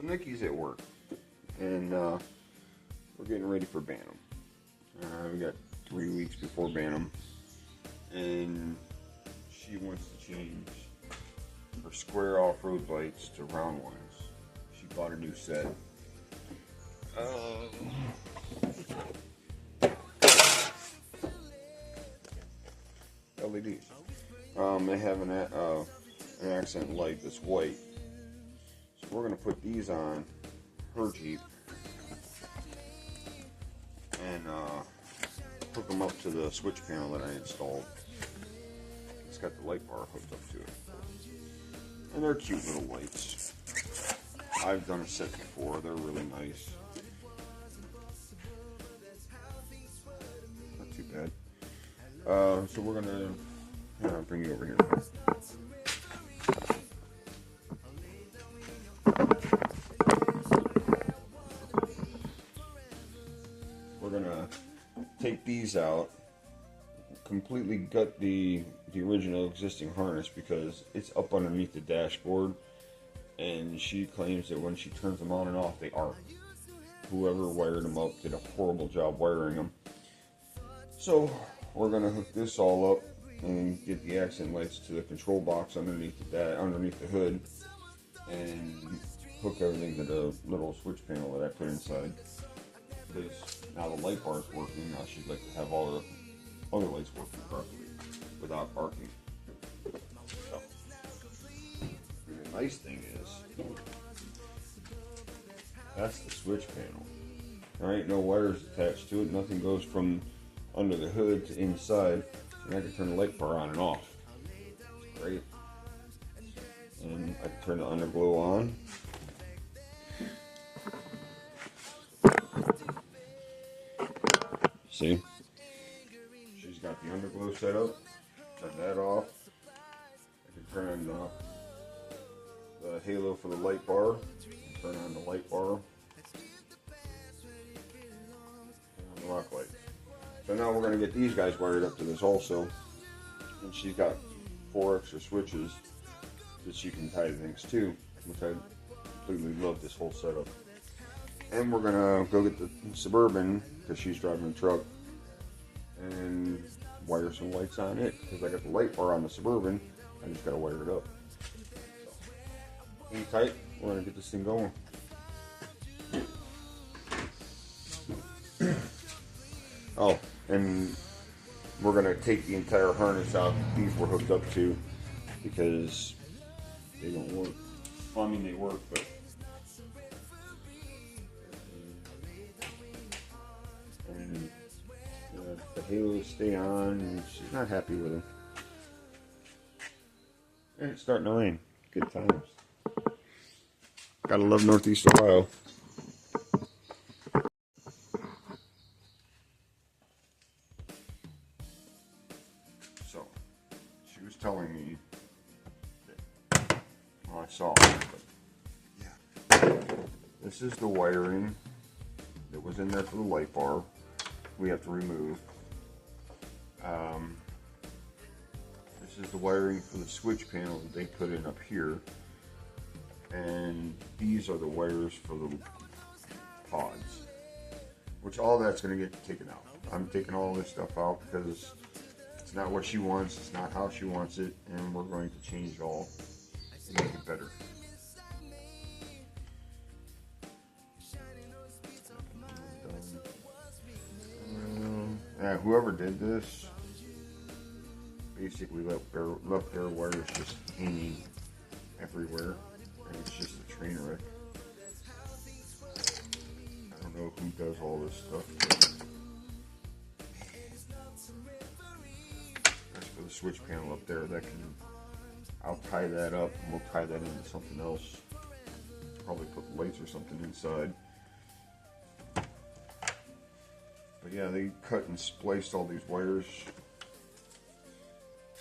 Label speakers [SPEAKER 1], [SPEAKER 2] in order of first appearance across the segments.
[SPEAKER 1] Nikki's at work, and we're getting ready for Bantam. We got 3 weeks before Bantam, and she wants to change her square off-road lights to round ones. She bought a new set. LEDs. They have an accent light that's white. So we're going to put these on her Jeep and hook them up to the switch panel that I installed. It's got the light bar hooked up to it. And they're cute little lights. I've done a set before. They're really nice. Not too bad. So we're going to bring you over here. We're going to take these out, completely gut the original existing harness because it's up underneath the dashboard, and she claims that when she turns them on and off, they aren't. Whoever wired them up did a horrible job wiring them. So we're going to hook this all up and get the accent lights to the control box underneath the hood, and hook everything to the little switch panel that I put inside. Because now the light bar is working, now she'd like to have all the other lights working properly without barking. So, the nice thing is, that's the switch panel. There ain't no wires attached to it, nothing goes from under the hood to inside, and I can turn the light bar on and off. It's great. And I can turn the underglow on. See? She's got the underglow set up. Turn that off. I can turn on the halo for the light bar. Turn on the light bar. And on the rock light. So now we're going to get these guys wired up to this also. And she's got 4 extra switches that she can tie things to, which I completely love this whole setup. And we're going to go get the Suburban, because she's driving the truck, and wire some lights on it, because I got the light bar on the Suburban. I just got to wire it up. So, hang tight. We're going to get this thing going. Oh, and we're going to take the entire harness out these were hooked up to, because they don't work. Well, I mean, they work, but and the halos stay on, and she's not happy with them. And it's starting to rain. Good times. Gotta love Northeast Ohio. So, she was telling me that, well, I saw it, but yeah. This is the wiring that was in there for the light bar. We have to remove. This is the wiring for the switch panel that they put in up here, and these are the wires for the pods, which all that's going to get taken out. I'm taking all this stuff out because it's not what she wants, it's not how she wants it, and we're going to change it all and make it better. Whoever did this basically left their wires just hanging everywhere, and it's just a train wreck. I don't know who does all this stuff, but that's for the switch panel up there. I'll tie that up, and we'll tie that into something else. Probably put lights or something inside. But yeah, they cut and spliced all these wires.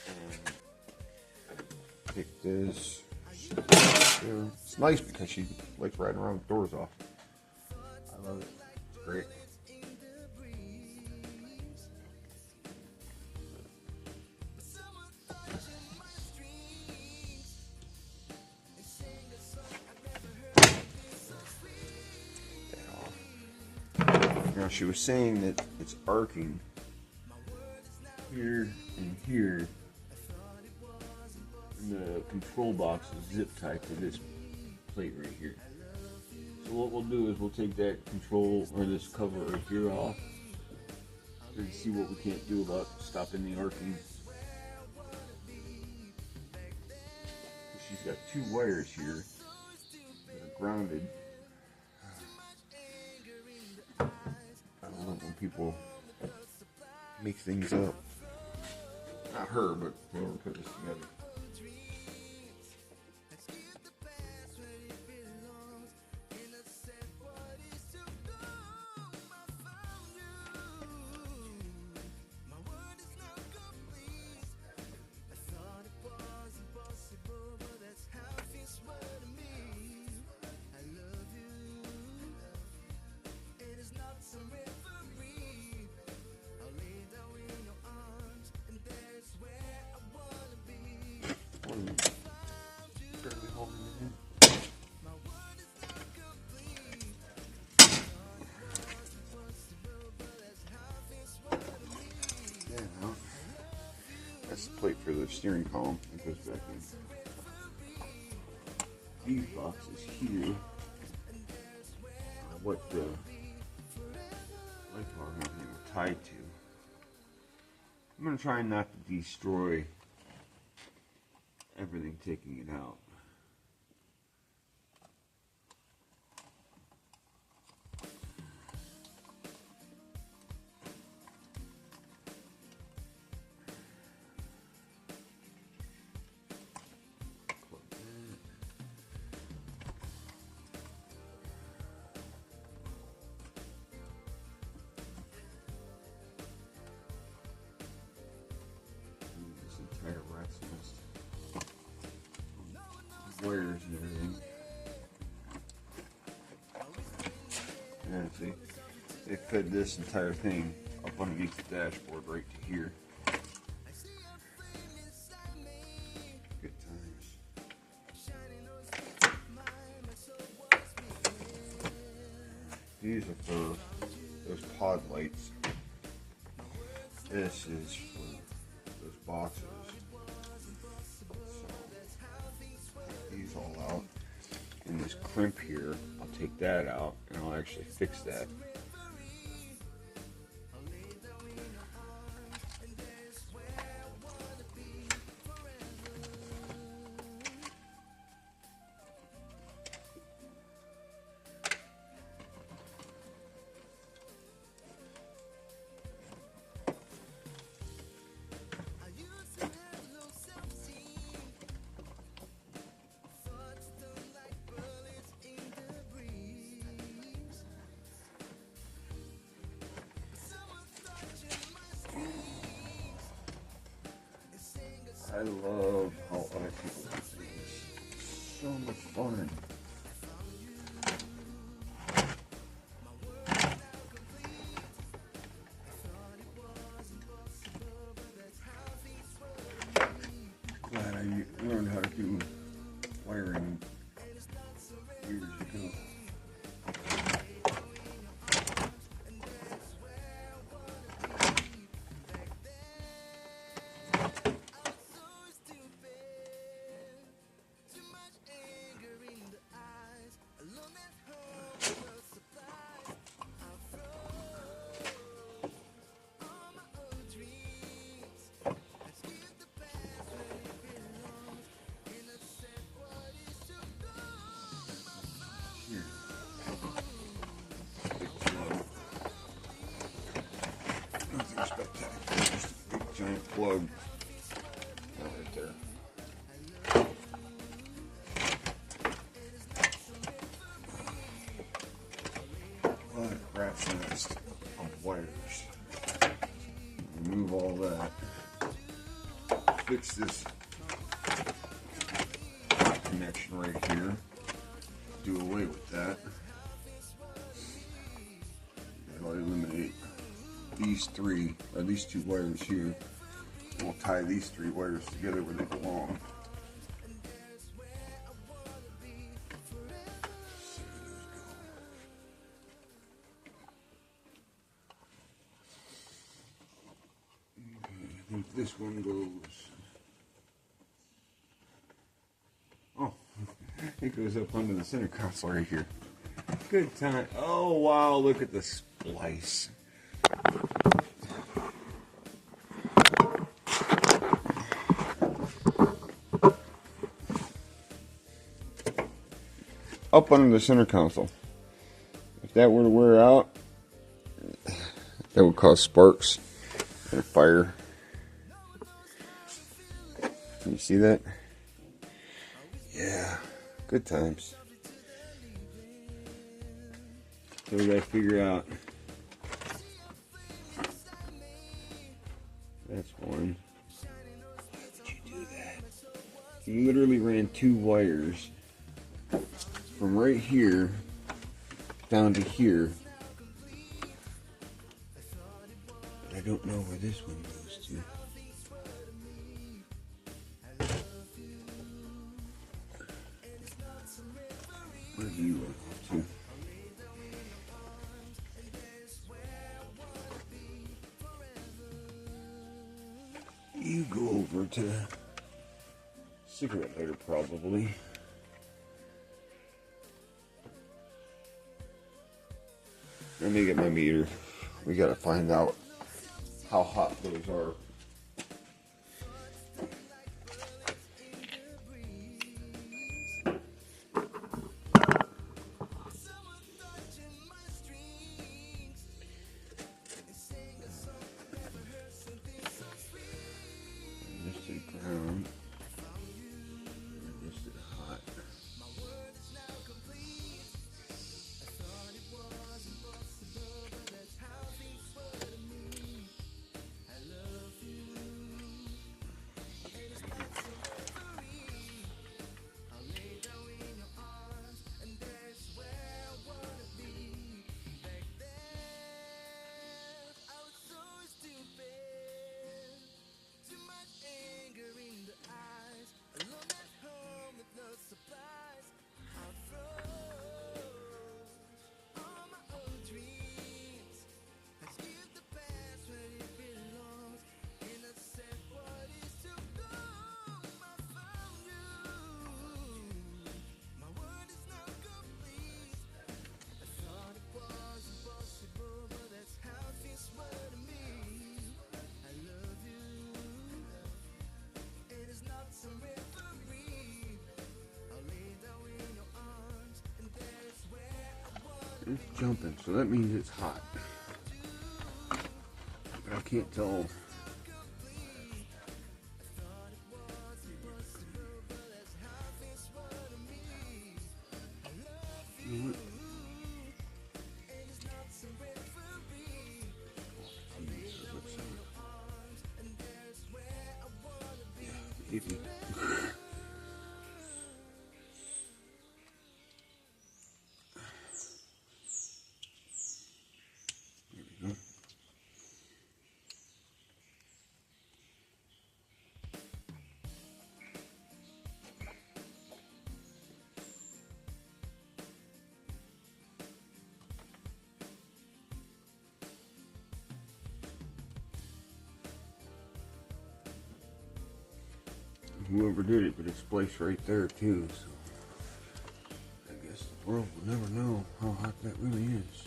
[SPEAKER 1] And pick this. It's nice because she likes riding around with doors off. I love it. It's great. she was saying that it's arcing here and here. And the control box is zip tied to this plate right here. So what we'll do is we'll take that control or this cover right here off and see what we can't do about stopping the arcing. She's got two wires here that are grounded. I don't know when people make things up. Not her, but whoever put this together. That's the plate for the steering column. It goes back in. These boxes here are what the light bar company were tied to. I'm going to try not to destroy everything taking it out. Wires and everything. And see, they fed this entire thing up underneath the dashboard right to here. Good times. These are for those pod lights. This is for those boxes. All out, and this crimp here, I'll take that out and I'll actually fix that. I love how other people do things. So much fun. Glad I learned how to do wiring years ago. Giant plug right there. What a rat's nest of wires. Remove all that. Fix this connection right here. Do away with that. That'll eliminate these two wires here. We'll tie these three wires together where they belong. this one goes. Oh, it goes up under the center console right here. Good time. Oh wow, look at the splice. Up under the center console. If that were to wear out, that would cause sparks and a fire. Can you see that? Yeah, good times. So we gotta figure out. That's one. Why would you do that? You literally ran 2 wires from right here down to here. But I don't know where this one goes to. Where do you run off to? You go over to the cigarette lighter probably. Let me get my meter. We gotta find out how hot those are. This is ground. This is hot. It's jumping, so that means it's hot. But I can't tell. Whoever did it, but it's spliced right there too, so I guess the world will never know how hot that really is.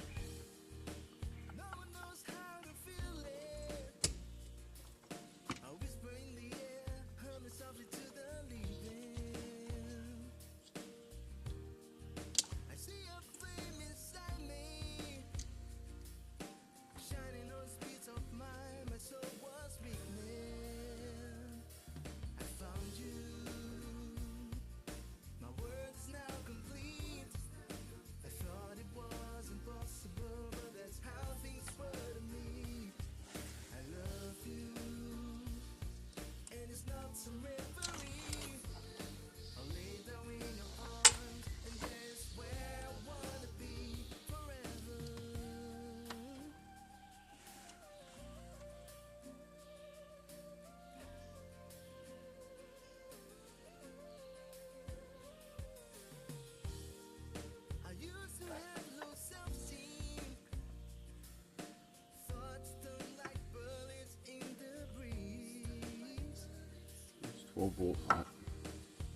[SPEAKER 1] 12-volt hot.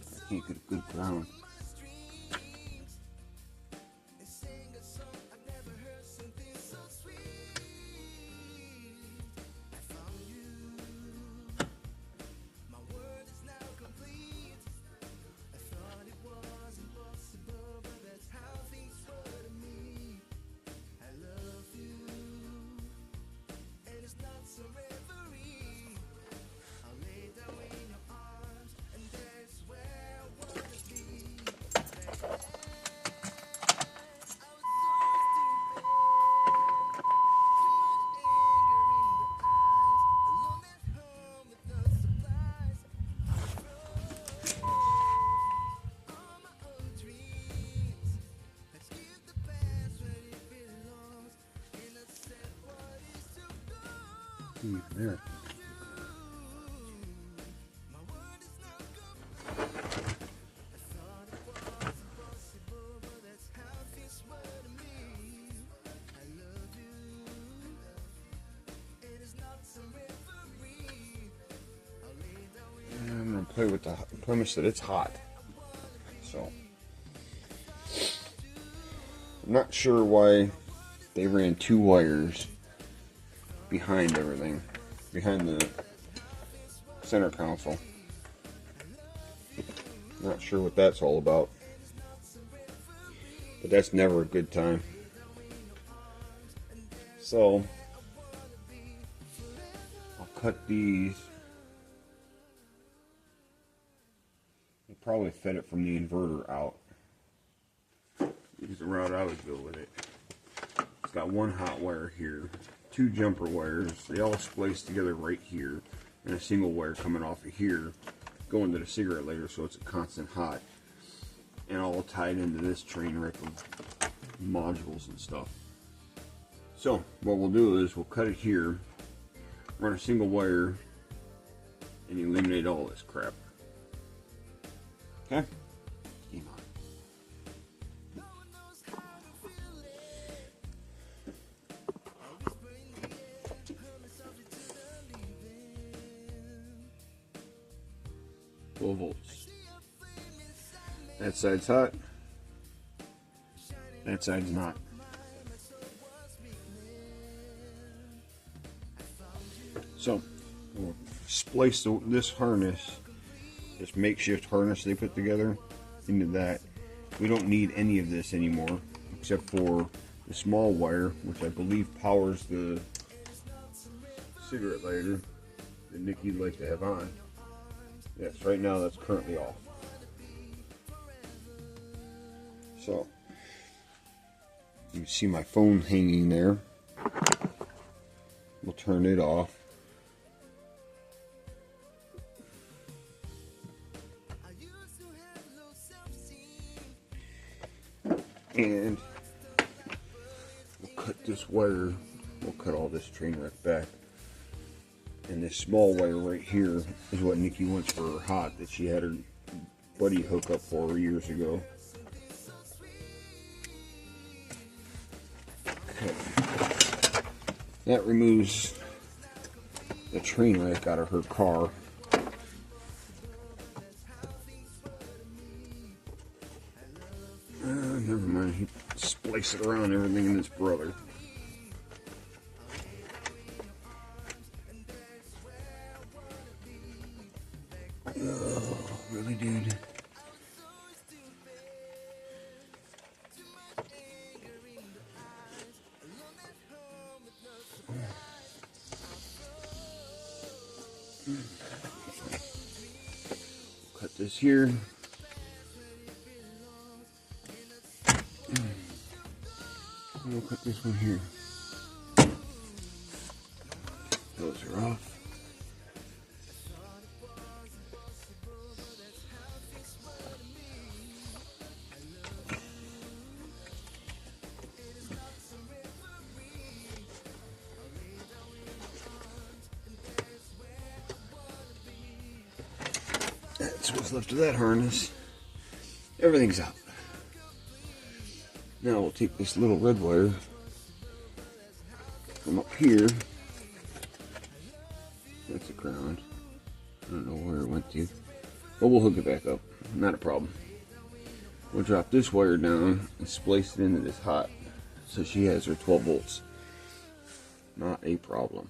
[SPEAKER 1] I can't get a good ground. There. I'm going to play with the premise that it's hot. So, I'm not sure why they ran 2 wires behind everything, behind the center console. Not sure what that's all about, but that's never a good time. So I'll cut these. I'll probably fed it from the inverter out. Use the route I would go with it. It's got 1 hot wire here, 2 jumper wires, they all spliced together right here, and a single wire coming off of here, going to the cigarette lighter so it's a constant hot, and all tied into this train wreck of modules and stuff. So what we'll do is we'll cut it here, run a single wire, and eliminate all this crap. Okay? Game on. 12 volts. That side's hot. That side's not. So we'll splice this harness, this makeshift harness they put together, into that. We don't need any of this anymore except for the small wire, which I believe powers the cigarette lighter that Nikki'd like to have on. Yes, right now that's currently off. So you can see my phone hanging there. We'll turn it off. And we'll cut this wire, we'll cut all this train wreck back. And this small wire right here is what Nikki wants for her hot that she had her buddy hook up for her years ago. Okay. That removes the train wreck out of her car. Never mind, he spliced it around everything in his brother. Oh, really, dude? Cut this here. We'll cut this one here. Those are off. That's what's left of that harness. Everything's out. Now we'll take this little red wire from up here. That's the ground. I don't know where it went to. But we'll hook it back up, not a problem. We'll drop this wire down and splice it into this hot, so she has her 12 volts. Not a problem.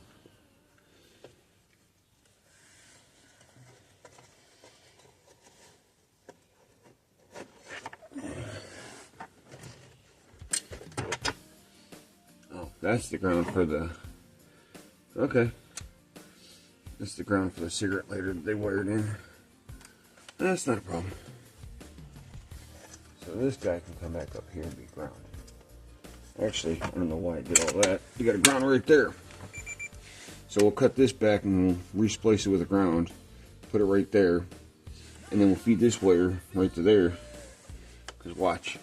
[SPEAKER 1] Oh, that's the ground for the, okay. That's the ground for the cigarette lighter that they wired in. That's not a problem. So this guy can come back up here and be grounded. Actually, I don't know why I did all that. You got a ground right there. So we'll cut this back and we'll re-splice it with a ground. Put it right there. And then we'll feed this wire right to there. Because watch.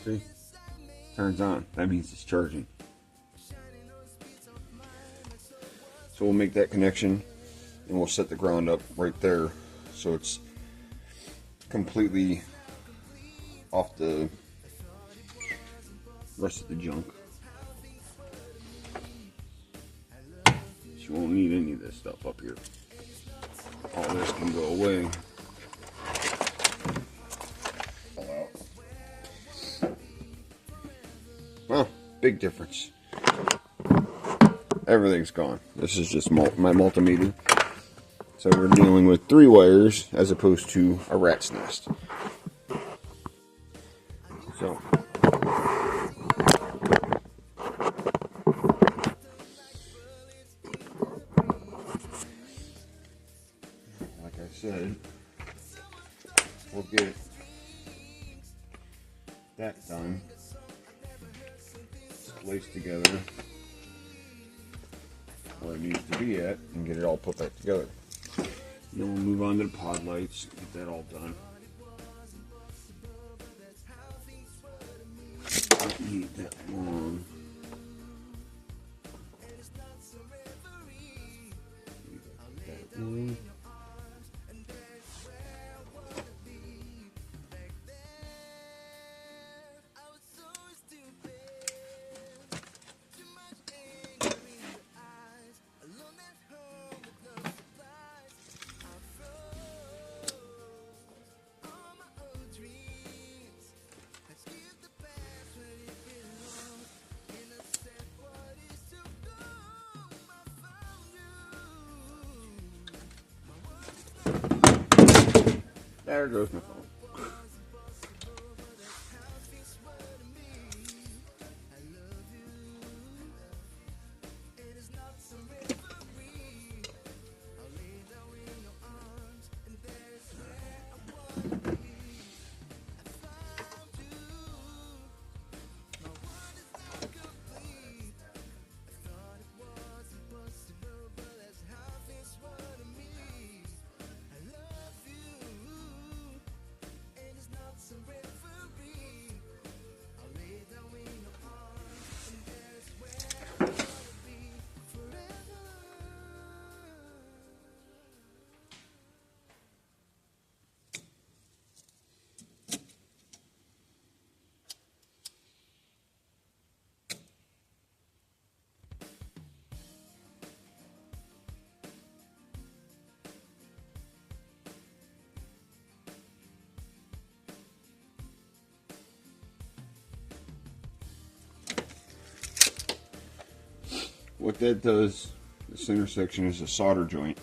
[SPEAKER 1] See? Turns on. That means it's charging. So we'll make that connection and we'll set the ground up right there so it's completely off the rest of the junk. You won't need any of this stuff up here. All this can go away. Well, big difference. Everything's gone. This is just my multimeter. So we're dealing with 3 wires as opposed to a rat's nest. So like I said, we'll get that done, spliced together where it needs to be at, and get it all put back together. Then we'll move on to the pod lights, get that all done. Don't need that long. That one. There goes my phone. What that does, the center section is a solder joint,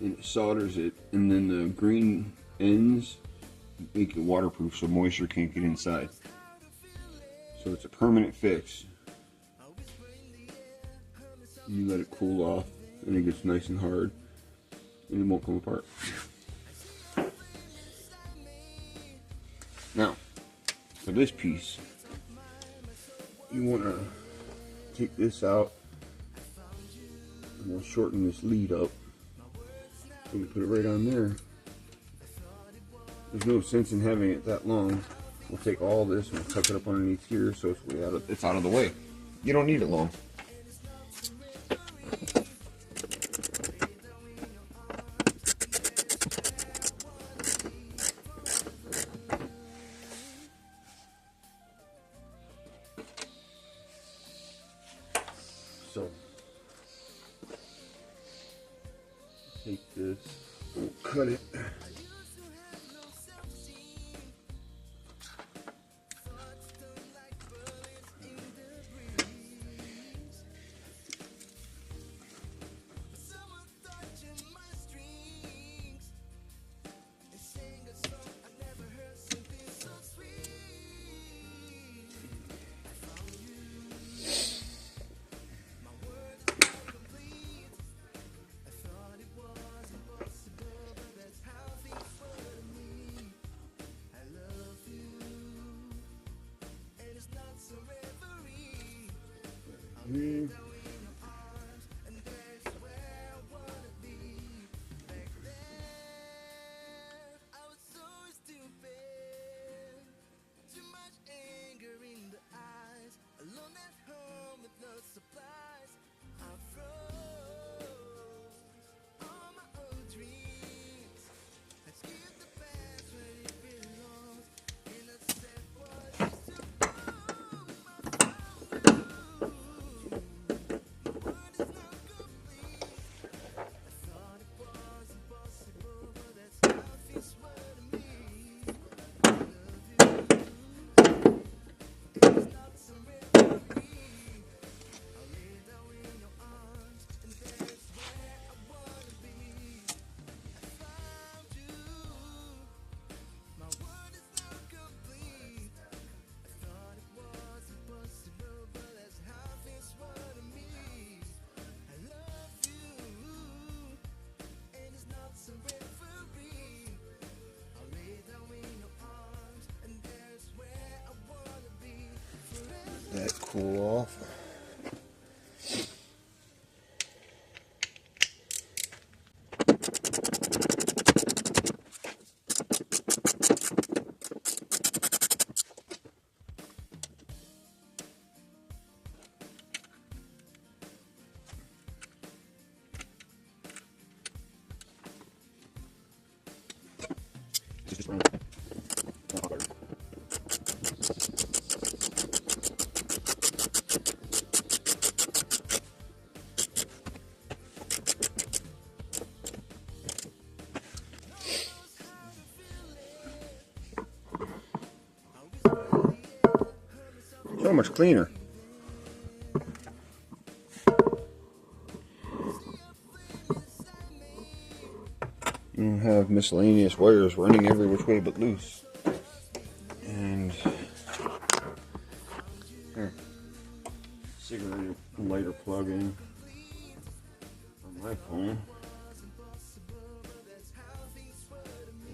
[SPEAKER 1] and it solders it, and then the green ends make it waterproof so moisture can't get inside. So it's a permanent fix. You let it cool off, and it gets nice and hard, and it won't come apart. Now, for this piece, you want to take this out. And we'll shorten this lead up. So we put it right on there. There's no sense in having it that long. We'll take all this and we'll tuck it up underneath here so it's out of the way. You don't need it long. So take this, we'll cut it. That cool off. So much cleaner. You don't have miscellaneous wires running every which way but loose. And here, cigarette lighter plug in on my phone.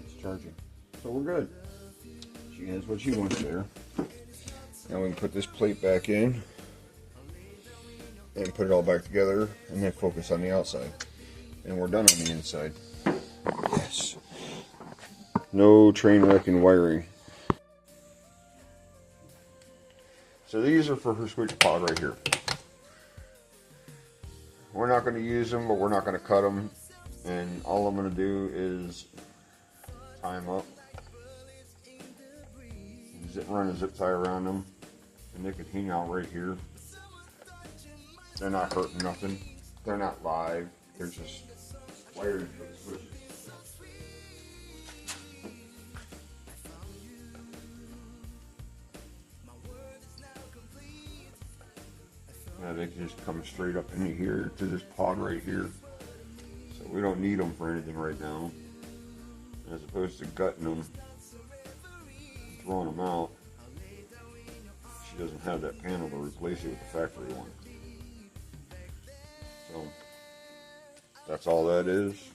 [SPEAKER 1] It's charging. So we're good. She has what she wants there. Now we can put this plate back in and put it all back together and then focus on the outside. And we're done on the inside. Yes. No train wrecking wiring. So these are for her switch pod right here. We're not going to use them, but we're not going to cut them. And all I'm going to do is tie them up. Run a zip tie around them. And they could hang out right here. They're not hurting nothing. They're not live. They're just wired for the switches. Now they can just come straight up into here to this pod right here. So we don't need them for anything right now. As opposed to gutting them, throwing them out. She doesn't have that panel to replace it with the factory one. So that's all that is.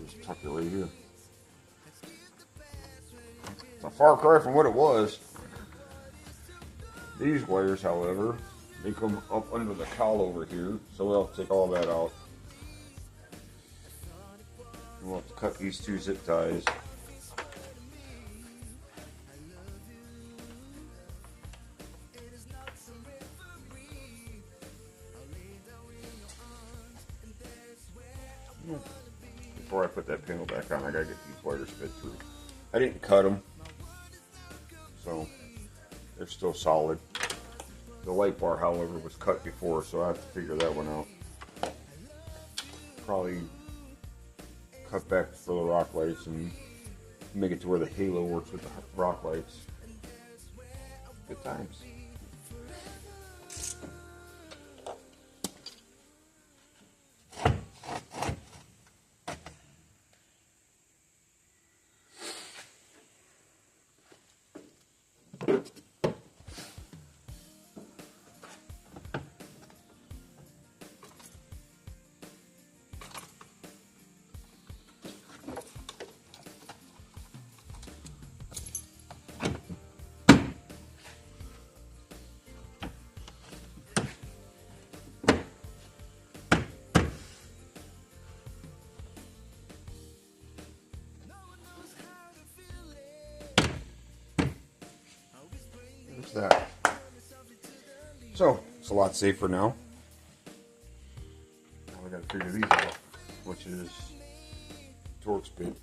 [SPEAKER 1] Just tuck it right here. It's a far cry from what it was. These wires, however, they come up under the cowl over here, so we'll have to take all that out. And we'll have to cut these two zip ties. before I put that panel back on, I gotta get these wires fed through. I didn't cut them, so they're still solid. The light bar, however, was cut before, so I have to figure that one out. Probably cut back for the rock lights and make it to where the halo works with the rock lights. Good times. That. So it's a lot safer now. Now we gotta figure these out, which is torque speed.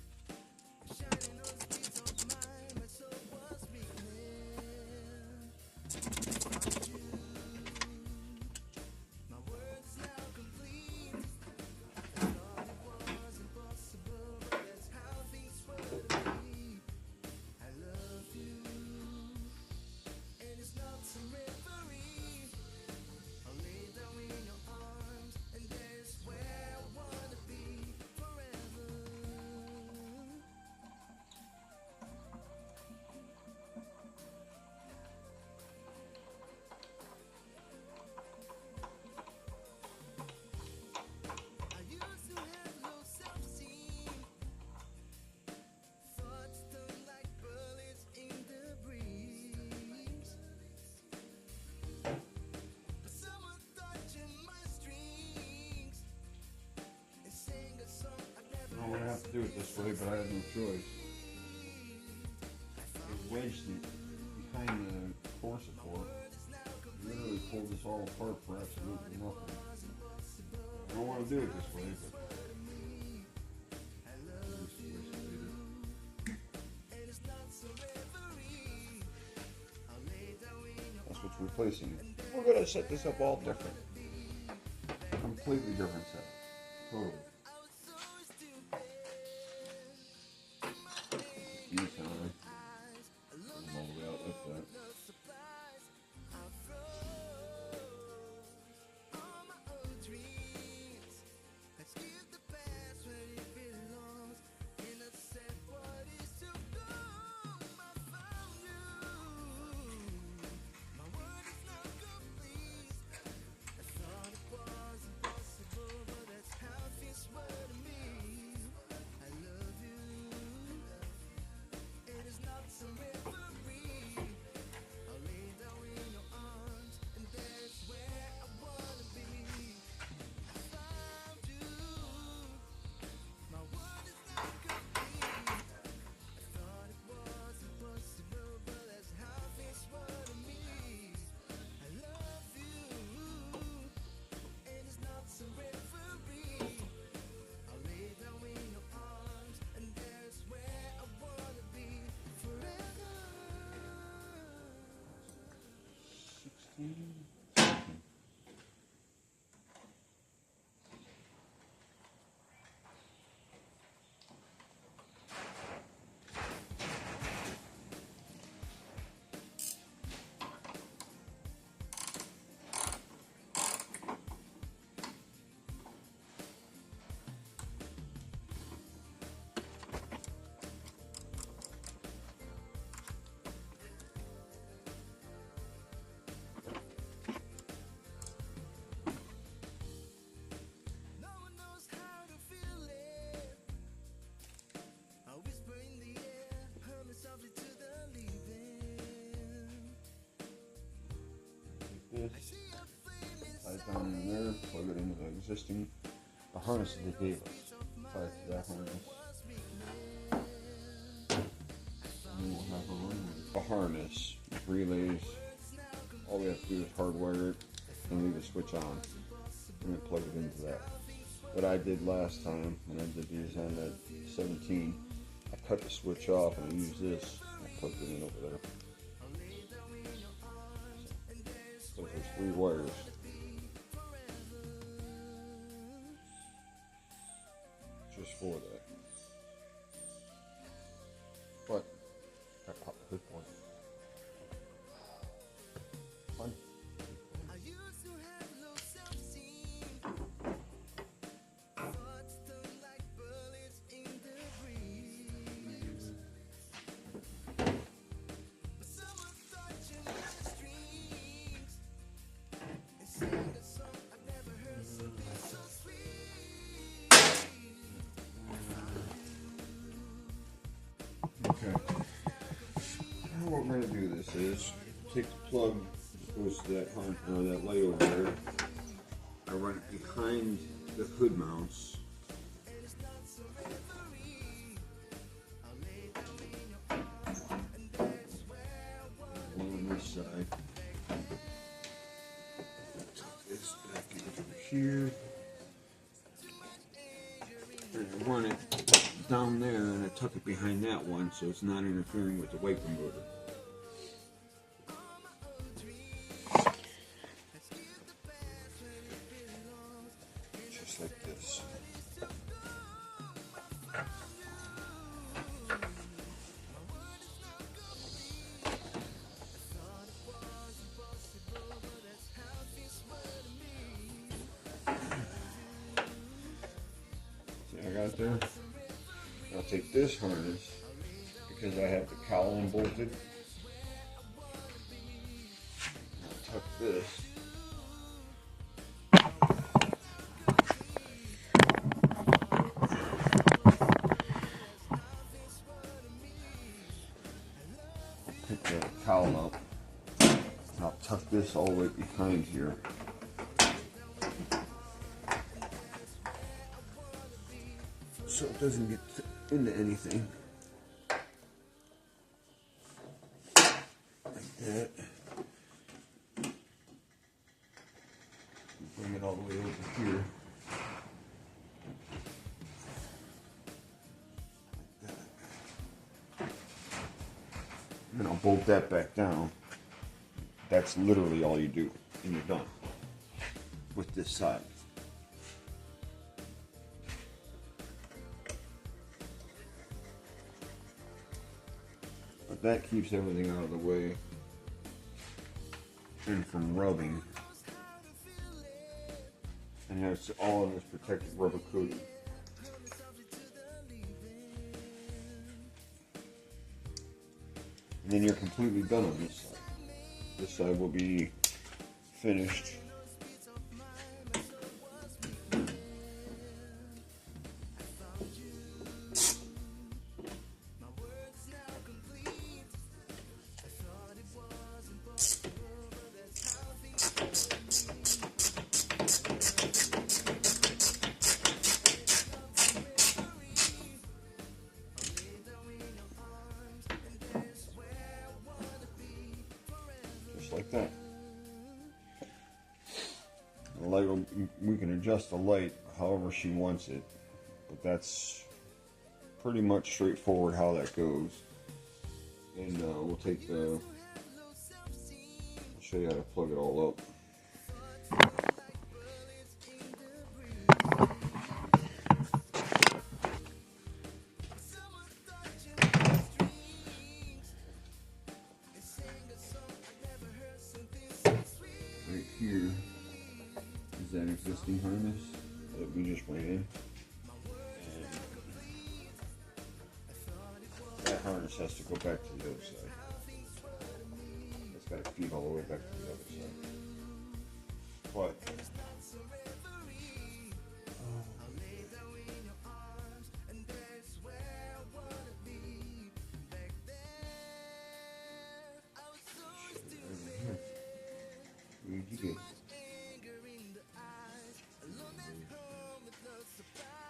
[SPEAKER 1] I'm gonna have to do it this way, but I have no choice. I wedged it behind the core support. Literally pulled this all apart for absolutely nothing. I don't want to do it this way, but that's what's replacing it. We're gonna set this up all different. Completely different set. Totally. All the way out like that. This ties down in there, plug it into the existing harness that they gave us. Ties to that harness. And then we'll have a run with a harness, relays. All we have to do is hardwire it and leave the switch on, and then plug it into that. what I did last time when I did these on that 17. I cut the switch off and I used this. I plugged it in over there. So there's 3 wires. Just for that. But I popped the hood point. Fun. Okay. Now what we're going to do this is take the plug that goes to that that light over there. I run it behind the hood mounts. One on this side. Tuck this back into here. And I run it down there and I tuck it behind that one so it's not interfering with the wiper motor. Just like this. See, I got it there. I'll take this harness because I have the cowling bolted. I'll tuck this. Pick that cowl up. And I'll tuck this all the way behind here. So it doesn't get into anything. Like that. Bring it all the way over here. Like that. And then I'll bolt that back down. That's literally all you do, and you're done with this side. That keeps everything out of the way and from rubbing, and has all of this protective rubber coating. And then you're completely done on this side. This side will be finished. Like that. The light will, we can adjust the light however she wants it, but that's pretty much straightforward how that goes. And we'll take the, I'll show you how to plug it all up. Here is that existing harness that we just ran in, and that harness has to go back to the other side. It's got to feed all the way back to the other side. But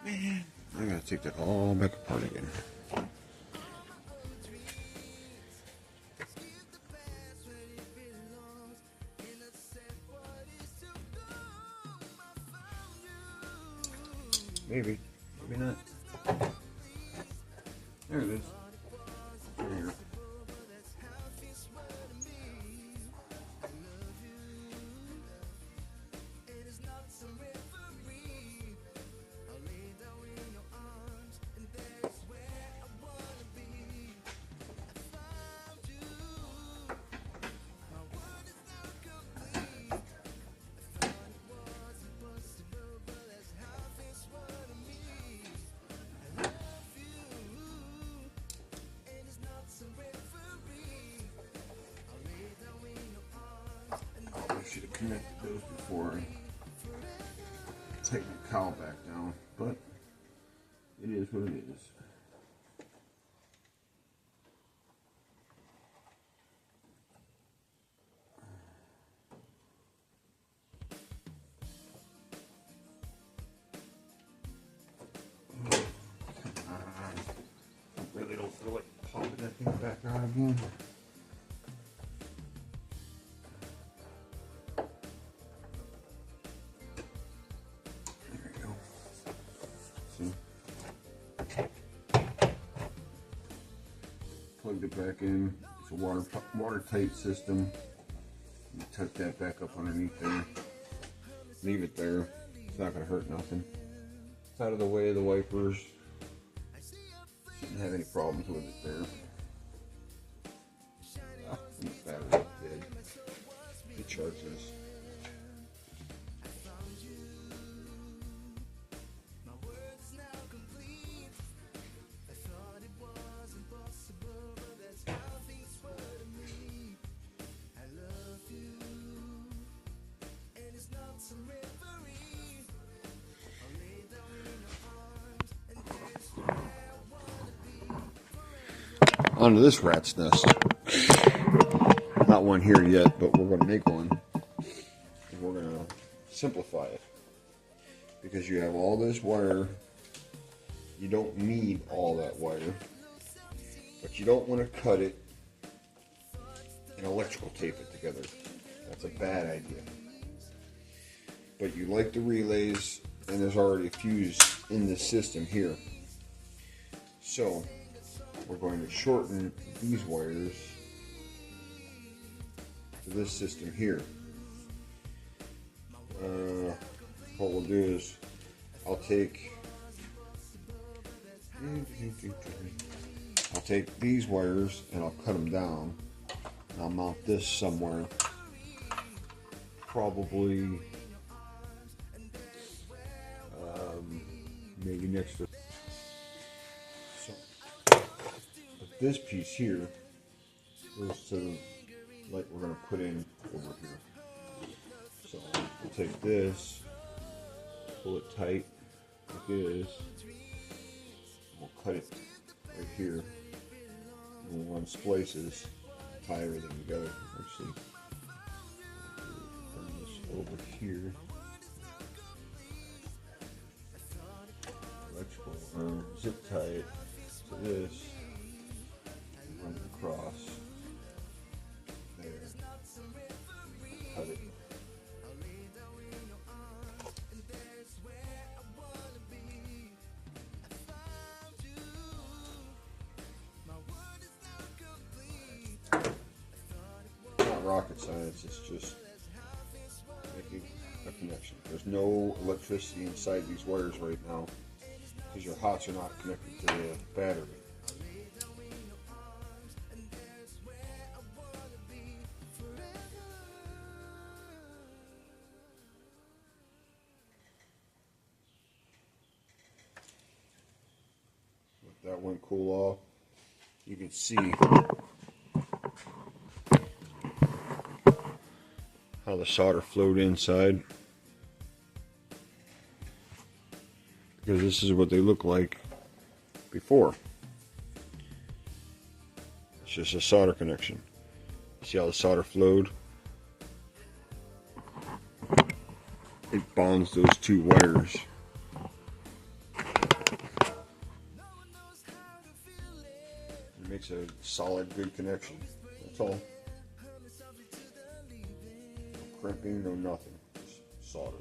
[SPEAKER 1] man, I gotta take that all back apart again. Maybe not. There it is. Right here. I should have connected those before I take the cowl back down, but it is what it is. I really don't feel like popping that thing back out again. Plugged it back in. It's a watertight system. You tuck that back up underneath there. Leave it there. It's not going to hurt nothing. It's out of the way of the wipers. Shouldn't have any problems with it there. Oh, and the battery's dead. It charges. Onto this rat's nest. Not one here yet, but we're going to make one. And we're going to simplify it. Because you have all this wire. You don't need all that wire. But you don't want to cut it and electrical tape it together. That's a bad idea. But you like the relays, and there's already a fuse in the system here. So we're going to shorten these wires to this system here. What we'll do is I'll take these wires and I'll cut them down. And I'll mount this somewhere, probably maybe next to. So, but this piece here goes to the light we're going to put in over here. So we'll take this, pull it tight like this. We'll cut it right here. And we'll run splices, tie everything together. Actually, bring this over here. Electrical zip tie it to this. Run it across there. Cut it. Not rocket science, it's just making a connection. There's no electricity inside these wires right now because your hots are not connected to the battery. Let that one cool off. You can see how the solder flowed inside, because this is what they look like before. It's just a solder connection. See how the solder flowed? It bonds those two wires. It makes a solid, good connection. That's all. No crimping, no nothing. Just solder.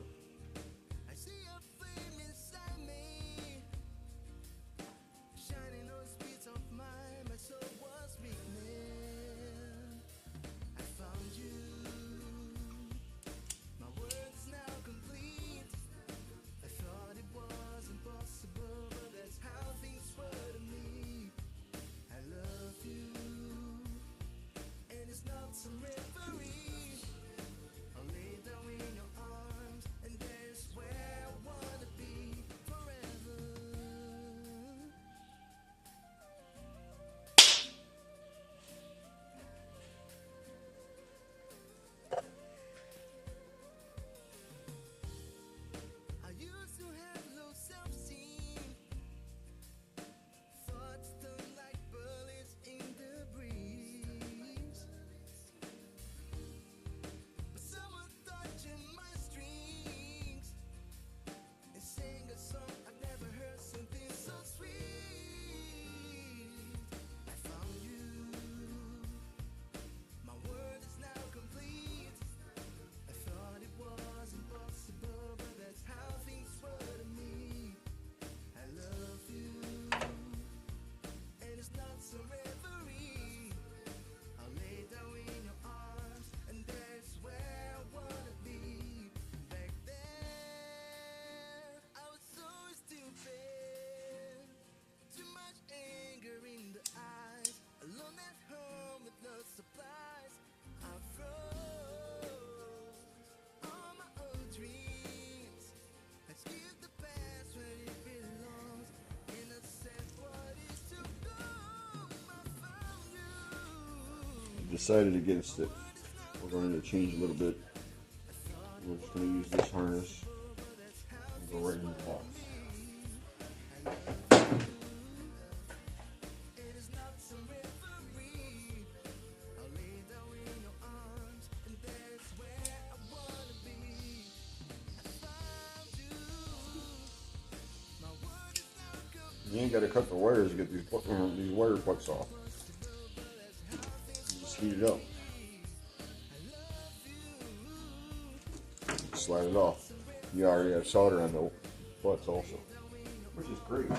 [SPEAKER 1] decided to get it stiff. We're going to change a little bit. We're just going to use this harness and go right in the box. You ain't got to cut the wires to get these wire plugs off. You just heat it up. Slide it off. You already have solder on the butts also, which is great.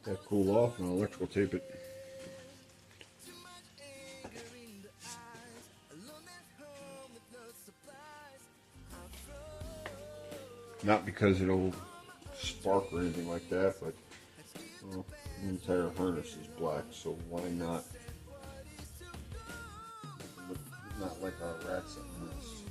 [SPEAKER 1] Let that cool off and I'll electrical tape it. Not because it'll spark or anything like that, but well, the entire harness is black, so why not? Not like a rat's nest.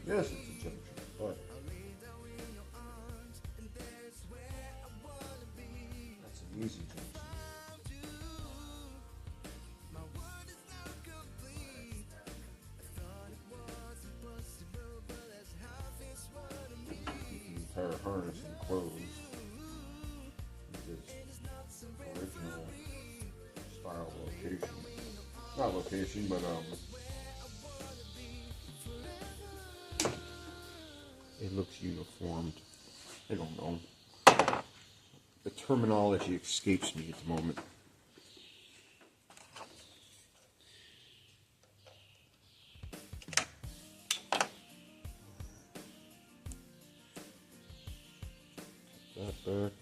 [SPEAKER 1] Yes, it's a junction, but that's an easy junction. The entire harness enclosed with this original style location. Not location, but it looks uniformed. I don't know. The terminology escapes me at the moment. That back.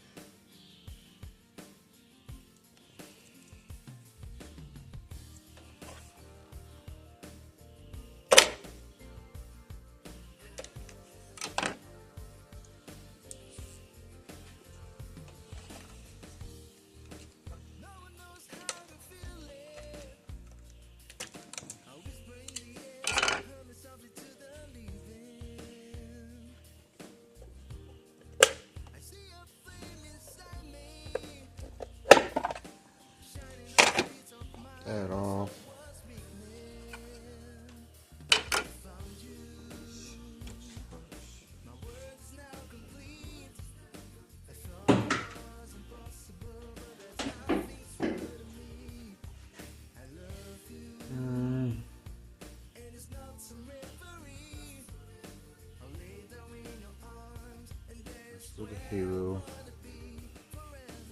[SPEAKER 1] for the halo.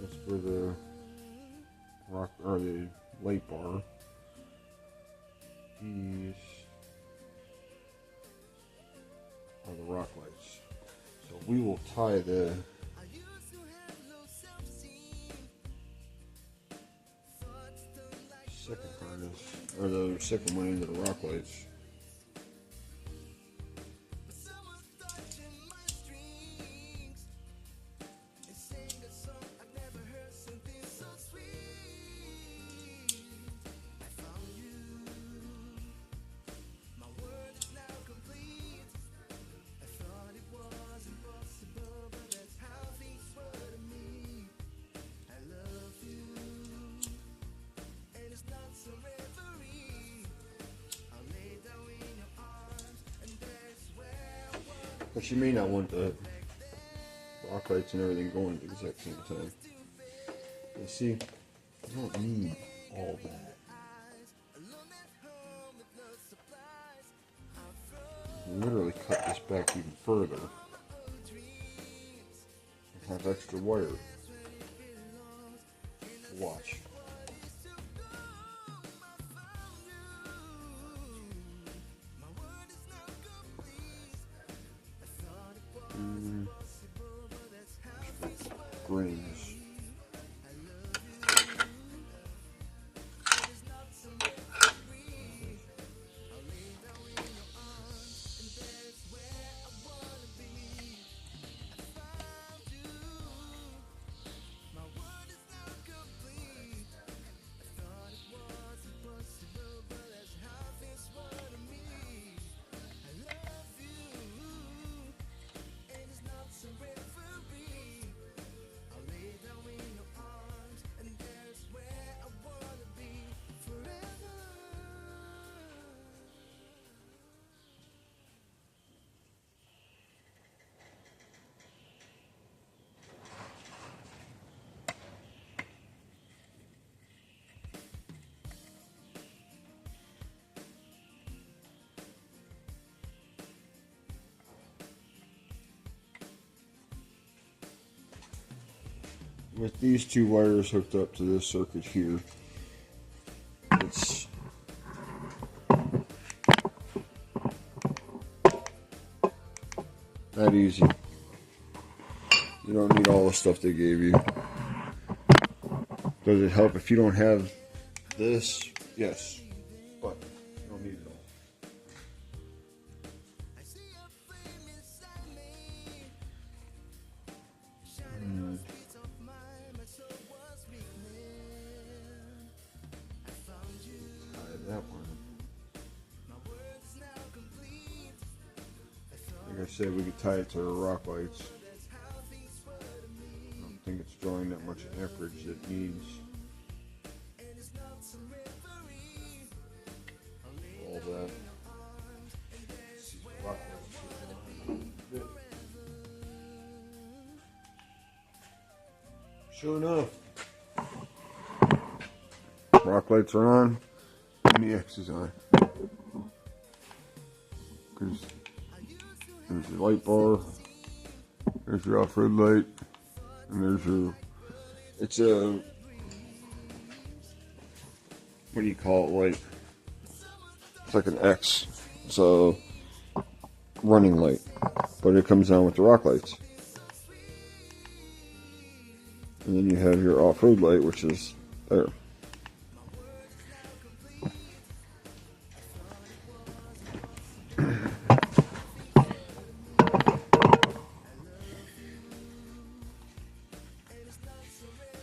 [SPEAKER 1] That's for the rock or the light bar. These are the rock lights. So we will tie the second harness or the second one into the rock lights. But you may not want the rock lights and everything going at the exact same time. You see, you don't need all that. You literally cut this back even further and have extra wire. Watch. Greens. With these two wires hooked up to this circuit here, it's that easy. You don't need all the stuff they gave you. Does it help if you don't have this? Yes, but you don't need it all. That one. Like I said, we could tie it to the rock lights. I don't think it's drawing that much amperage it needs. All that. Sure enough, rock lights are on. And the X is on. Because there's your light bar, there's your off-road light, and there's your, it's a, what do you call it, like, it's like an X. It's a running light, but it comes on with the rock lights. And then you have your off-road light, which is there.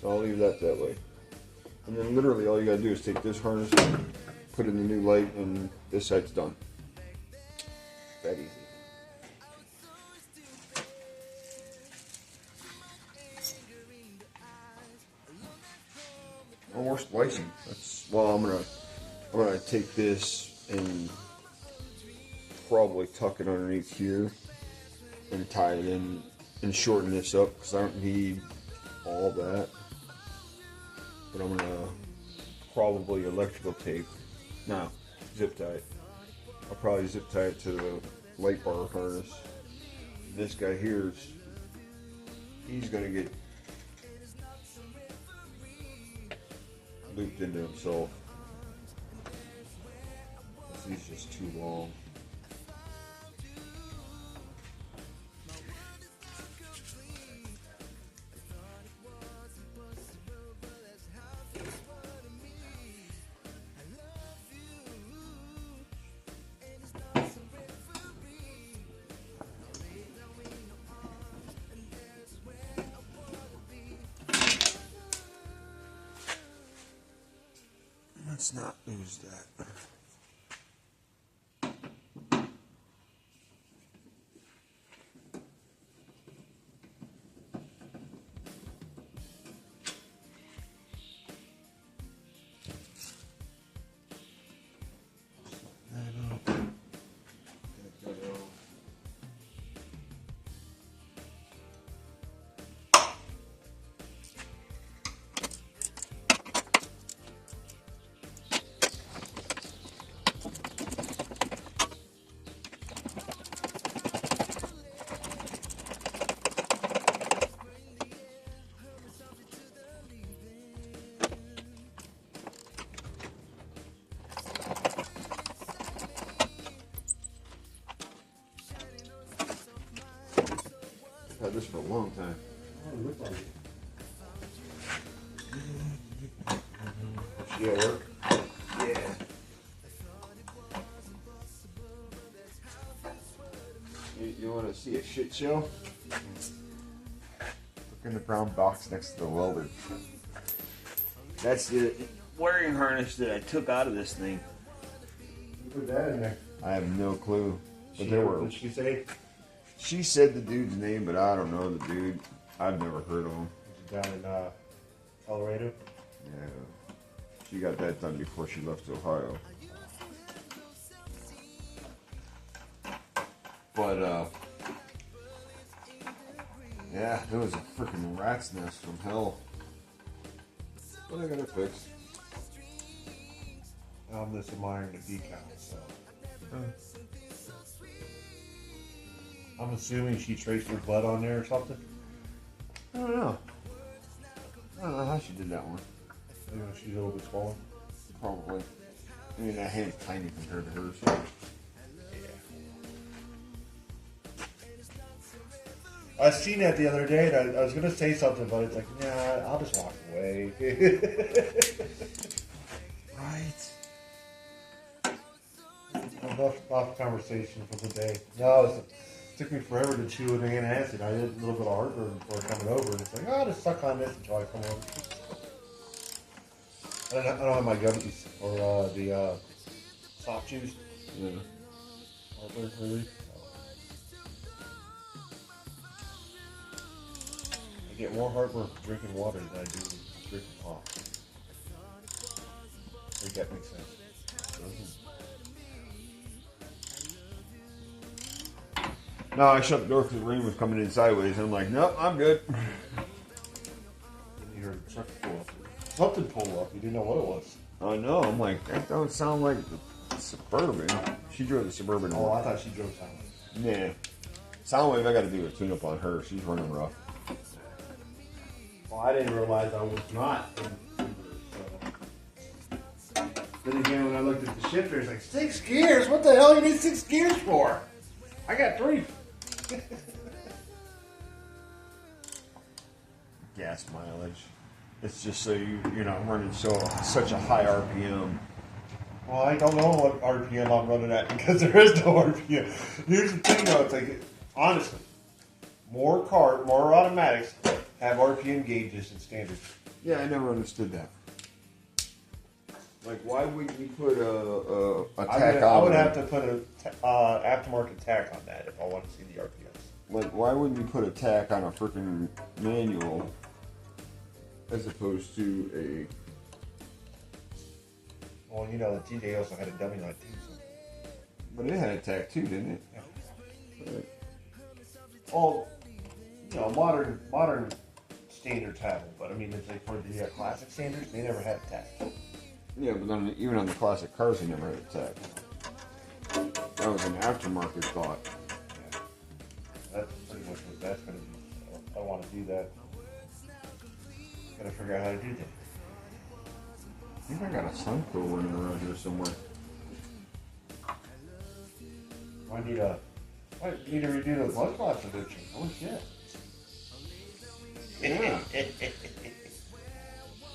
[SPEAKER 1] So I'll leave that way. And then literally all you gotta do is take this harness, put in the new light, and this side's done. That easy. No more splicing. That's, well, I'm gonna take this and probably tuck it underneath here and tie it in and shorten this up because I don't need all that. But I'm gonna probably electrical tape. No, zip tie it. I'll probably zip tie it to the light bar harness. This guy here is he's gonna get looped into himself. He's just too long. Let's not lose that. I've had this for a long time.
[SPEAKER 2] Oh, it looks like it.
[SPEAKER 1] She at work? Yeah. You want to see a shit show? Look in the brown box next to the welder. That's the wiring harness that I took out of this thing.
[SPEAKER 2] You put that in there.
[SPEAKER 1] I have no clue. But there were.
[SPEAKER 2] What did she say?
[SPEAKER 1] She said the dude's name, but I don't know the dude. I've never heard of him.
[SPEAKER 2] Down in Colorado.
[SPEAKER 1] Yeah. She got that done before she left Ohio. But, yeah, it was a freaking rat's nest from hell. But I got it fixed.
[SPEAKER 2] I'm just admiring the decal, so. I'm assuming she traced her blood on there or something.
[SPEAKER 1] I don't know. I don't know how she did that one.
[SPEAKER 2] You know, she's a little bit swollen.
[SPEAKER 1] Probably. I mean, that hand's tiny compared to hers.
[SPEAKER 2] I seen that the other day, and I was going to say something, but it's like, nah, I'll just walk away.
[SPEAKER 1] Right.
[SPEAKER 2] Enough conversation for the day. No, it took me forever to chew an antacid. I did a little bit of heartburn before coming over, and it's like, oh, I'll just suck on this until I come over. I don't have my gummies or the soft juice.
[SPEAKER 1] Yeah.
[SPEAKER 2] Heartburn relief. I get more heartburn from drinking water than I do drinking pop. I think that makes sense.
[SPEAKER 1] No, I shut the door because the rain was coming in sideways. I'm like, nope, I'm good.
[SPEAKER 2] Then you heard a truck pull up. Something pull up. You didn't know what it was.
[SPEAKER 1] I know. I'm like, that don't sound like the Suburban. She drove the Suburban.
[SPEAKER 2] Oh, I thought she drove Soundwave.
[SPEAKER 1] Nah. Soundwave, I got to do a tune-up on her. She's running rough.
[SPEAKER 2] Well, I didn't realize I was not in so. Then again, when I looked at the shifter, it's like, 6 gears? What the hell you need 6 gears for? I got 3.
[SPEAKER 1] Gas mileage. It's just so you're not running such a high RPM.
[SPEAKER 2] Well, I don't know what RPM I'm running at because there is no RPM. Here's the thing though, it's like, honestly, more automatics have RPM gauges than standard.
[SPEAKER 1] Yeah, I never understood that. Like, why wouldn't you put a tachometer?
[SPEAKER 2] I would have to put a aftermarket tack on that if I want to see the RPMs.
[SPEAKER 1] Like, why wouldn't you put a tack on a freaking manual as opposed to
[SPEAKER 2] Well, you know, the TJ also had a dummy light too. So.
[SPEAKER 1] But it had a tack too, didn't it?
[SPEAKER 2] Yeah. Right. Well, you know, modern standards have them, but I mean, it's like for the classic standards, they never had a tack.
[SPEAKER 1] Yeah, but even on the classic cars, they never had a tack. That was an aftermarket thought.
[SPEAKER 2] Yeah. That's pretty much what that's going to be. So. I want to do that. Gotta figure out how to do that.
[SPEAKER 1] I think I got a sun quill running around here somewhere.
[SPEAKER 2] I need to redo the blood clots addiction. Oh shit.
[SPEAKER 1] Yeah.
[SPEAKER 2] It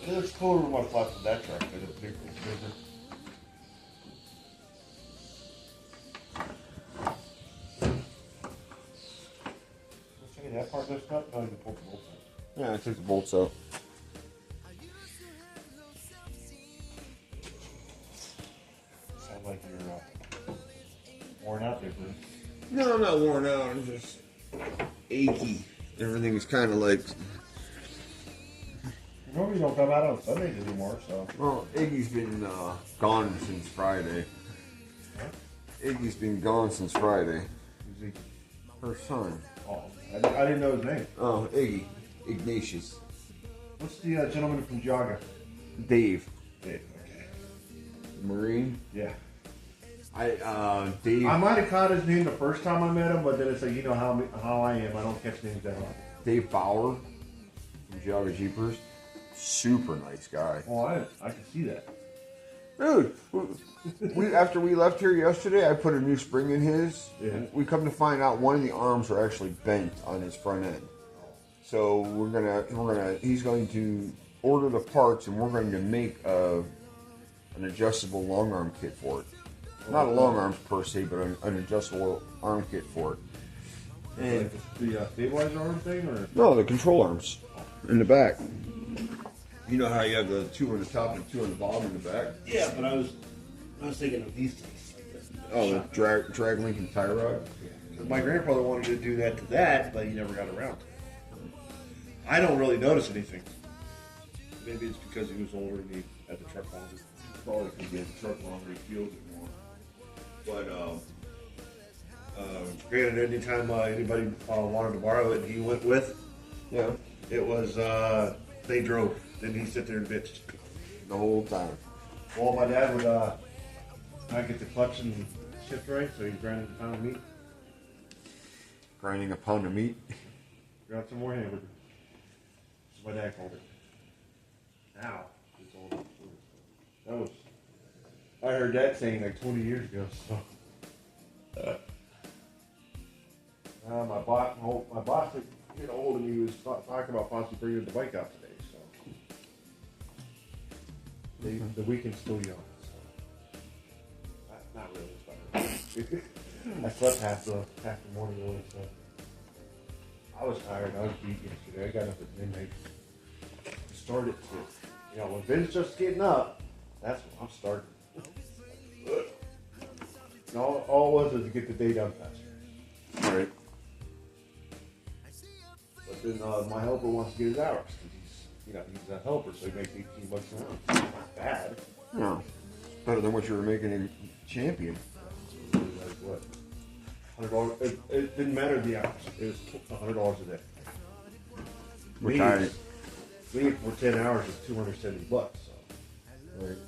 [SPEAKER 2] looks cooler with my flaps with that truck. It's bigger. Say that part lifts up? No, you can pull the bolts out.
[SPEAKER 1] Yeah, I took the bolts out.
[SPEAKER 2] Sounds like you're worn out there, Bruce.
[SPEAKER 1] No, I'm not worn out. I'm just achy. Everything's kind of like.
[SPEAKER 2] Normally you don't come out on Sundays anymore, so.
[SPEAKER 1] Well, Iggy's been gone since Friday.
[SPEAKER 2] Huh?
[SPEAKER 1] Iggy's been gone since Friday.
[SPEAKER 2] Who's he?
[SPEAKER 1] Her son.
[SPEAKER 2] Oh, I didn't know his name.
[SPEAKER 1] Oh, Iggy. Ignatius.
[SPEAKER 2] What's the gentleman from Jaga?
[SPEAKER 1] Dave.
[SPEAKER 2] Dave, okay.
[SPEAKER 1] Marine.
[SPEAKER 2] Yeah.
[SPEAKER 1] Dave.
[SPEAKER 2] I might have caught his name the first time I met him, but then it's like, you know how I am. I don't catch names that often.
[SPEAKER 1] Dave Bauer from Jaga Jeepers. Super nice guy.
[SPEAKER 2] Oh, I can see that.
[SPEAKER 1] Dude, after we left here yesterday, I put a new spring in his.
[SPEAKER 2] Yeah.
[SPEAKER 1] We come to find out one of the arms are actually bent on his front end. So he's going to order the parts, and we're going to make an adjustable long arm kit for it. Not a long arms per se, but an adjustable arm kit for it. And
[SPEAKER 2] Like the stabilizer arm thing, or
[SPEAKER 1] no, the control arms in the back. You know how you have the two on the top and two on the bottom in the back?
[SPEAKER 2] yeah, but I was thinking of these things. Like this.
[SPEAKER 1] Oh, the drag link and tie rod.
[SPEAKER 2] My grandfather wanted to do that to that, but he never got around to it. I don't really notice anything. Maybe it's because he was older and he had the truck longer.
[SPEAKER 1] Probably because he had the truck longer, he feels it more. But
[SPEAKER 2] Granted, anytime anybody wanted to borrow it and he went with,
[SPEAKER 1] yeah,
[SPEAKER 2] it was they drove. Then he sit there and bitched.
[SPEAKER 1] the whole time.
[SPEAKER 2] Well, my dad would not get the clutch and shift right, so he's grinding a pound of meat.
[SPEAKER 1] Grinding a pound of meat.
[SPEAKER 2] Got some more hamburger. That's what my dad called it. Now, it's old. That was. I heard that saying like 20 years ago. So. My boss, getting old, and he was talking about possibly bringing the bike out today. So. The weekend's still young. So. Not really. I slept half the morning early, so. I was tired. I was beat yesterday. I got up at midnight. Started to, when Vin's just getting up, that's when I'm starting. And all it was to get the day done faster.
[SPEAKER 1] Right.
[SPEAKER 2] But then my helper wants to get his hours because he's a helper, so he makes $18 an hour. It's not bad.
[SPEAKER 1] No. It's better than what you were making in Champion.
[SPEAKER 2] Like what? $100. It didn't matter the hours. It was $100 a day.
[SPEAKER 1] Which
[SPEAKER 2] Me for 10 hours is $270. So.
[SPEAKER 1] Right.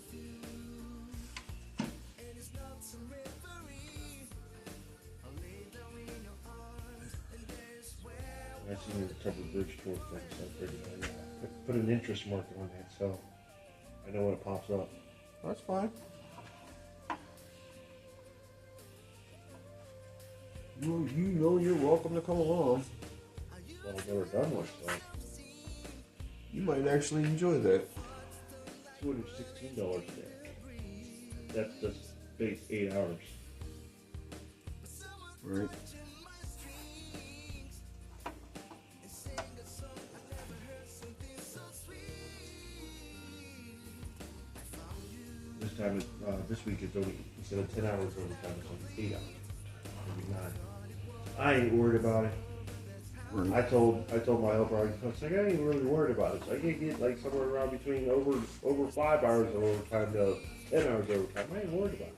[SPEAKER 2] I seen the cover bridge tour thing, so I figured I put an interest mark on that, so I know when it pops up.
[SPEAKER 1] That's fine. Well, you're welcome to come along.
[SPEAKER 2] Well, I've never done one, so
[SPEAKER 1] You might actually enjoy that.
[SPEAKER 2] $216 a day. That's just base 8 hours.
[SPEAKER 1] Right.
[SPEAKER 2] This week it's only, instead of 10 hours overtime, it's only 8 hours. Maybe 9. I ain't worried about it.
[SPEAKER 1] Right.
[SPEAKER 2] I told my helper, I was like, I ain't really worried about it. So I can get like somewhere around between over 5 hours of overtime to 10 hours overtime. I ain't worried about it.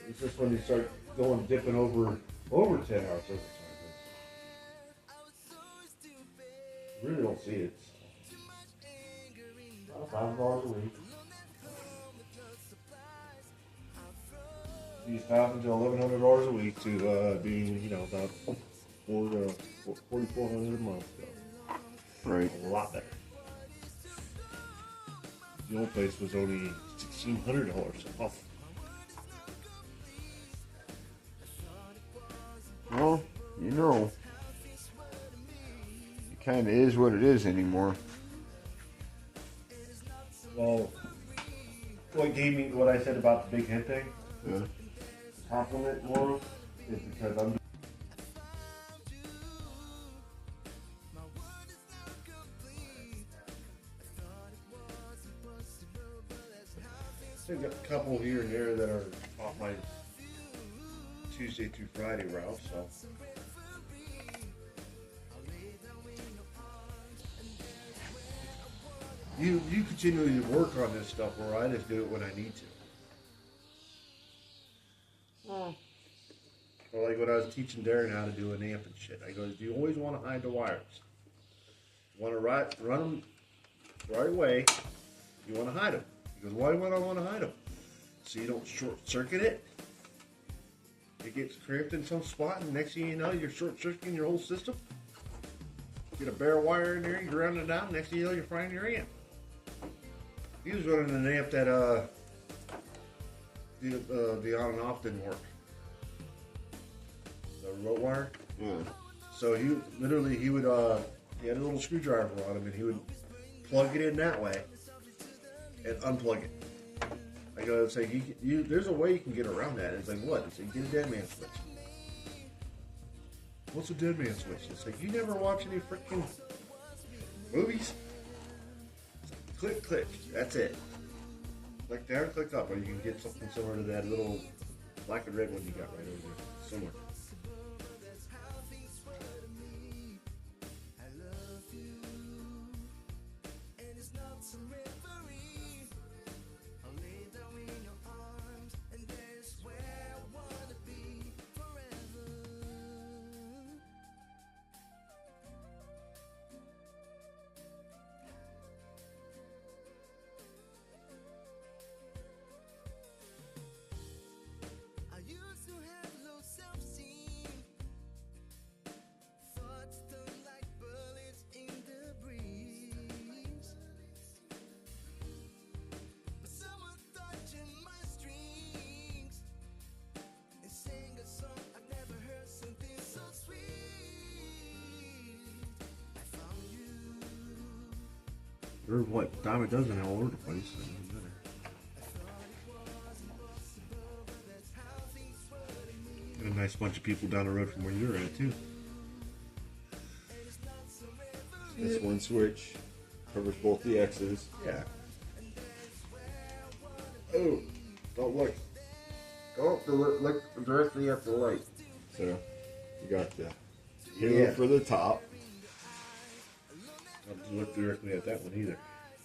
[SPEAKER 2] It's just when you start dipping over 10 hours overtime. I really don't see it. About $5 a week. These $1,000 to $1,100 a week to being, about $4,400 a month. So
[SPEAKER 1] Right.
[SPEAKER 2] a lot better. The old place was only $1,600 off.
[SPEAKER 1] Well, you know, it kind of is what it is anymore.
[SPEAKER 2] Well, what I said about the big head thing,
[SPEAKER 1] Yeah.
[SPEAKER 2] compliment more, is because I'm. I've got a couple here and there that are off my Tuesday through Friday route, so. You continually work on this stuff, where I just do it when I need to. Well, like when I was teaching Darren how to do an amp and shit, I go, "Do you always want to hide the wires? You want to run them right away? You want to hide them?" He goes, "Why would I want to hide them? So you don't short circuit it. It gets cramped in some spot, and next thing you know, you're short circuiting your whole system. Get a bare wire in there, you ground it down. Next thing you know, you're frying your amp." He was running an amp that the on and off didn't work. The remote wire.
[SPEAKER 1] Yeah.
[SPEAKER 2] So he would he had a little screwdriver on him, and he would plug it in that way and unplug it. I go, it's like there's a way you can get around that. It's like, what? It's like, get a dead man switch. What's a dead man switch? It's like, you never watch any freaking movies? Click, click. That's it. Click down, click up, or you can get something similar to that little black and red one you got right over there. Similar. Or what? Dime a dozen all over the place. And a nice bunch of people down the road from where you're at, too.
[SPEAKER 1] This one switch covers both the X's.
[SPEAKER 2] Yeah. Oh, don't look.
[SPEAKER 1] Don't look directly at the light. So you got the halo
[SPEAKER 2] Yeah.
[SPEAKER 1] for the top.
[SPEAKER 2] Don't look directly at that one either.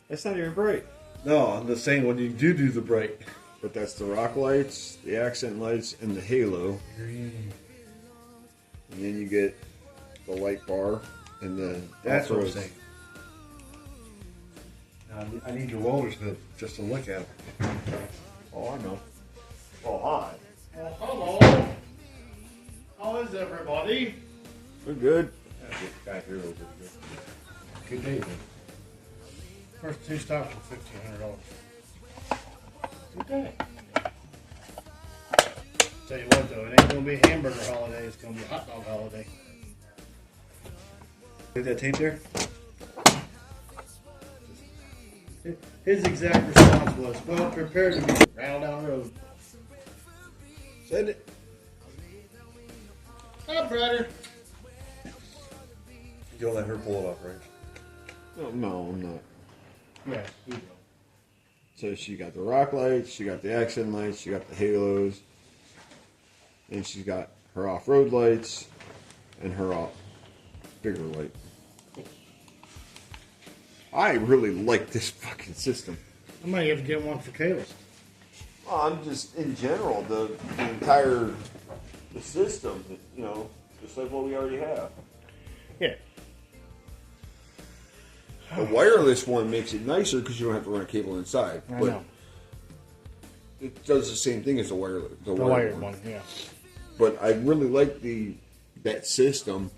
[SPEAKER 1] That's not even bright.
[SPEAKER 2] No, I'm just saying when you do the bright.
[SPEAKER 1] But that's the rock lights, the accent lights, and the halo.
[SPEAKER 2] Green.
[SPEAKER 1] And then you get the light bar and the
[SPEAKER 2] That's what I'm
[SPEAKER 1] offroad.
[SPEAKER 2] saying. Now, I need your welders just to look at them.
[SPEAKER 1] Oh, I know.
[SPEAKER 2] Oh, hi. Oh, hello. How is everybody?
[SPEAKER 1] We're good.
[SPEAKER 2] This guy here over here. Good day, man. First two stops for $1,500. Good day. Tell you what though, it ain't gonna be a hamburger holiday, it's gonna be a hot dog holiday. Get that tape there? His exact response was, well, prepare to be rattled down the road.
[SPEAKER 1] Send it.
[SPEAKER 2] Up, brother. You don't let her pull it off, right?
[SPEAKER 1] No, I'm not.
[SPEAKER 2] Yeah, you go.
[SPEAKER 1] So she got the rock lights, she got the accent lights, she got the halos, and she's got her off-road lights and her bigger light. I really like this fucking system.
[SPEAKER 2] I might have to get one for Kayla's.
[SPEAKER 1] Well, I'm just in general the entire the system, you know, just like what we already have.
[SPEAKER 2] Yeah.
[SPEAKER 1] The wireless one makes it nicer because you don't have to run a cable inside.
[SPEAKER 2] I
[SPEAKER 1] but
[SPEAKER 2] know.
[SPEAKER 1] it does the same thing as the wired
[SPEAKER 2] The wired one, yeah.
[SPEAKER 1] But I really like the that system.